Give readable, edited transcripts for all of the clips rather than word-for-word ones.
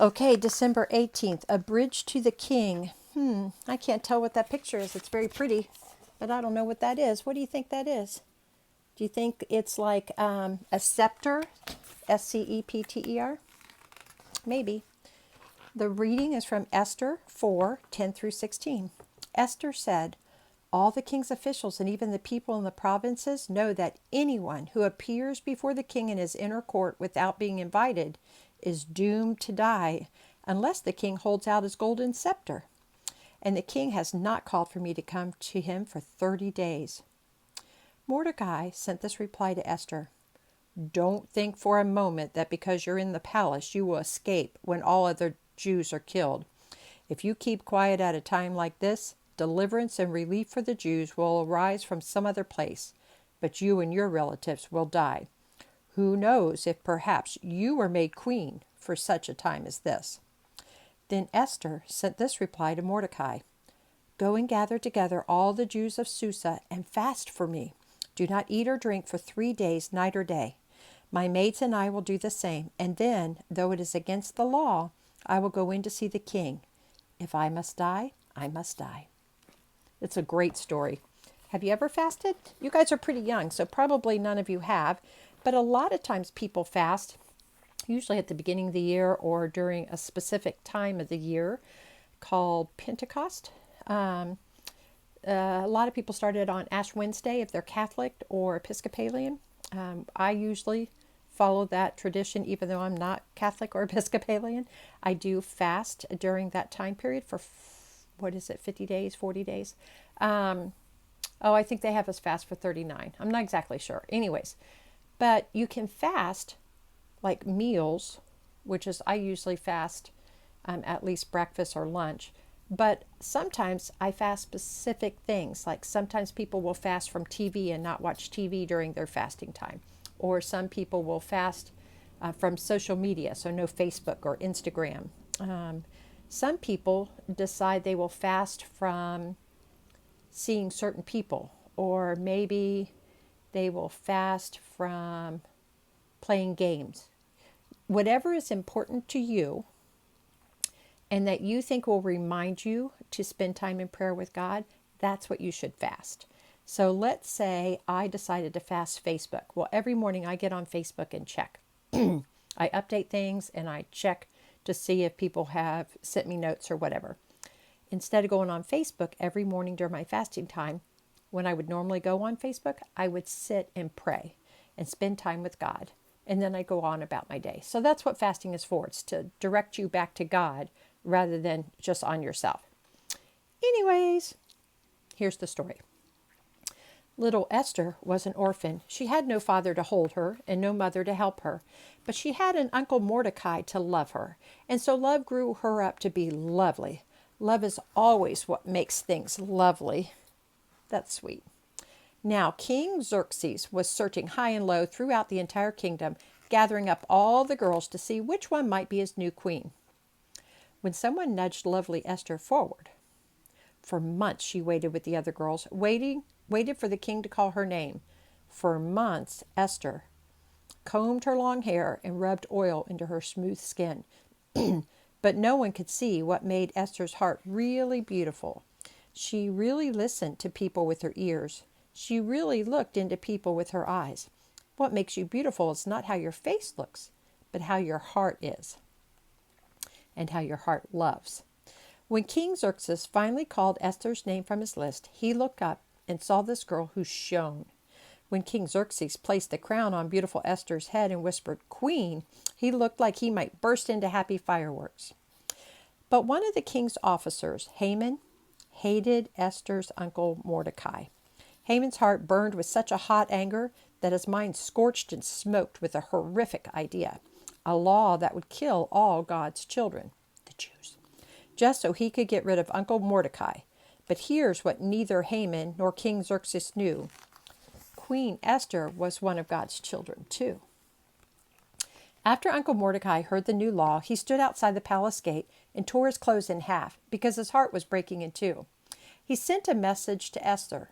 Okay, December 18th, A Bridge to the King. I can't tell what that picture is. It's very pretty, but I don't know what that is. What do you think that is? Do you think it's like a scepter? Scepter? Maybe. The reading is from Esther 4:10 through 16. Esther said, all the king's officials and even the people in the provinces know that anyone who appears before the king in his inner court without being invited is doomed to die unless the king holds out his golden scepter. And the king has not called for me to come to him for 30 days. Mordecai sent this reply to Esther. Don't think for a moment that because you're in the palace you will escape when all other Jews are killed. If you keep quiet at a time like this, deliverance and relief for the Jews will arise from some other place, but you and your relatives will die. Who knows if perhaps you were made queen for such a time as this? Then Esther sent this reply to Mordecai. Go and gather together all the Jews of Susa and fast for me. Do not eat or drink for 3 days, night or day. My maids and I will do the same, and then, though it is against the law, I will go in to see the king. If I must die, I must die. It's a great story. Have you ever fasted? You guys are pretty young, so probably none of you have. But a lot of times people fast, usually at the beginning of the year or during a specific time of the year called Pentecost. A lot of people started on Ash Wednesday if they're Catholic or Episcopalian. I usually follow that tradition even though I'm not Catholic or Episcopalian. I do fast during that time period for 50 days, 40 days. I think they have us fast for 39. I'm not exactly sure. Anyways, but you can fast like meals, which is I usually fast at least breakfast or lunch. But sometimes I fast specific things. Like sometimes people will fast from TV and not watch TV during their fasting time. Or some people will fast from social media, so no Facebook or Instagram. Some people decide they will fast from seeing certain people, or maybe they will fast from playing games. Whatever is important to you and that you think will remind you to spend time in prayer with God, that's what you should fast. So let's say I decided to fast Facebook. Well, every morning I get on Facebook and check. I update things and I check to see if people have sent me notes or whatever. Instead of going on Facebook every morning during my fasting time, when I would normally go on Facebook, I would sit and pray and spend time with God. And then I go on about my day. So that's what fasting is for. It's to direct you back to God rather than just on yourself. Anyways, here's the story. Little Esther was an orphan. She had no father to hold her and no mother to help her. But she had an Uncle Mordecai to love her. And so love grew her up to be lovely. Love is always what makes things lovely. That's sweet. Now, King Xerxes was searching high and low throughout the entire kingdom, gathering up all the girls to see which one might be his new queen. When someone nudged lovely Esther forward. For months she waited with the other girls, waited for the king to call her name. For months, Esther combed her long hair and rubbed oil into her smooth skin. But no one could see what made Esther's heart really beautiful. She really listened to people with her ears. She really looked into people with her eyes. What makes you beautiful is not how your face looks, but how your heart is and how your heart loves. When King Xerxes finally called Esther's name from his list, he looked up and saw this girl who shone. When King Xerxes placed the crown on beautiful Esther's head and whispered, "Queen," he looked like he might burst into happy fireworks. But one of the king's officers, Haman, hated Esther's uncle Mordecai. Haman's heart burned with such a hot anger that his mind scorched and smoked with a horrific idea, a law that would kill all God's children, the Jews, just so he could get rid of Uncle Mordecai. But here's what neither Haman nor King Xerxes knew. Queen Esther was one of God's children, too. After Uncle Mordecai heard the new law, he stood outside the palace gate and tore his clothes in half because his heart was breaking in two. He sent a message to Esther.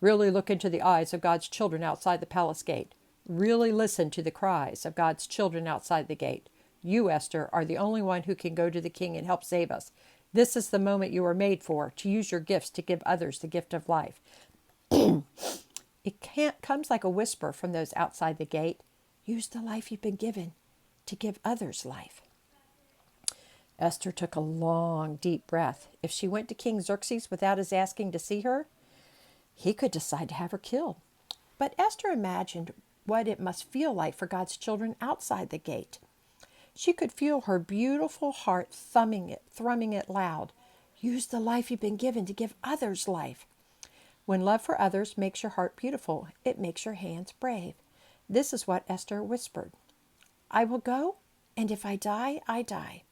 Really look into the eyes of God's children outside the palace gate. Really listen to the cries of God's children outside the gate. You, Esther, are the only one who can go to the king and help save us. This is the moment you were made for, to use your gifts to give others the gift of life. It comes like a whisper from those outside the gate. Use the life you've been given to give others life. Esther took a long, deep breath. If she went to King Xerxes without his asking to see her, he could decide to have her killed. But Esther imagined what it must feel like for God's children outside the gate. She could feel her beautiful heart thrumming it loud. Use the life you've been given to give others life. When love for others makes your heart beautiful, it makes your hands brave. This is what Esther whispered. I will go, and if I die, I die.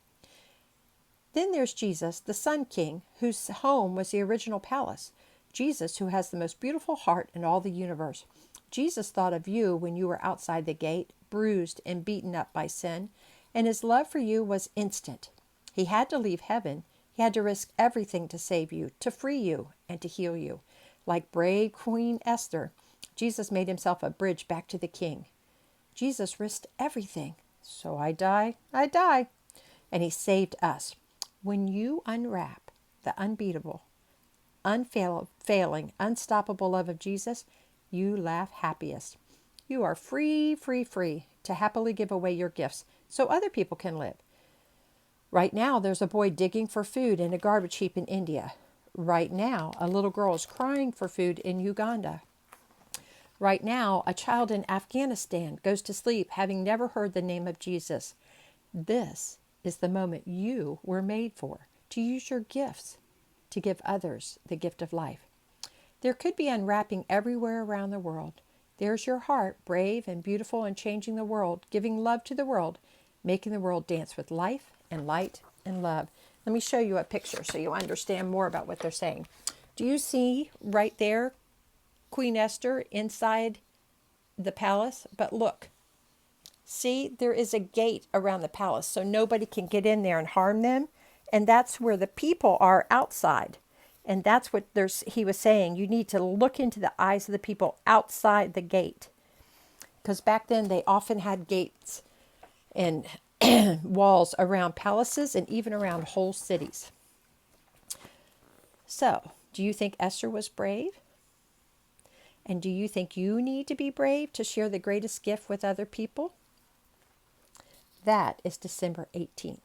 Then there's Jesus, the Sun King, whose home was the original palace. Jesus, who has the most beautiful heart in all the universe. Jesus thought of you when you were outside the gate, bruised and beaten up by sin, and his love for you was instant. He had to leave heaven. He had to risk everything to save you, to free you, and to heal you. Like brave Queen Esther, Jesus made himself a bridge back to the king. Jesus risked everything. So I die. And he saved us. When you unwrap the unbeatable, unfailing, unstoppable love of Jesus, you laugh happiest. You are free to happily give away your gifts so other people can live. Right now, there's a boy digging for food in a garbage heap in India. Right now, a little girl is crying for food in Uganda. Right now, a child in Afghanistan goes to sleep having never heard the name of Jesus. This is the moment you were made for, to use your gifts to give others the gift of life. There could be unwrapping everywhere around the world. There's your heart, brave and beautiful and changing the world, giving love to the world, making the world dance with life and light and love. Let me show you a picture so you understand more about what they're saying. Do you see right there Queen Esther inside the palace? But look, see, there is a gate around the palace so nobody can get in there and harm them. And that's where the people are outside. And that's what he was saying. You need to look into the eyes of the people outside the gate. Because back then they often had gates and walls around palaces and even around whole cities. So, do you think Esther was brave? And do you think you need to be brave to share the greatest gift with other people? That is December 18th.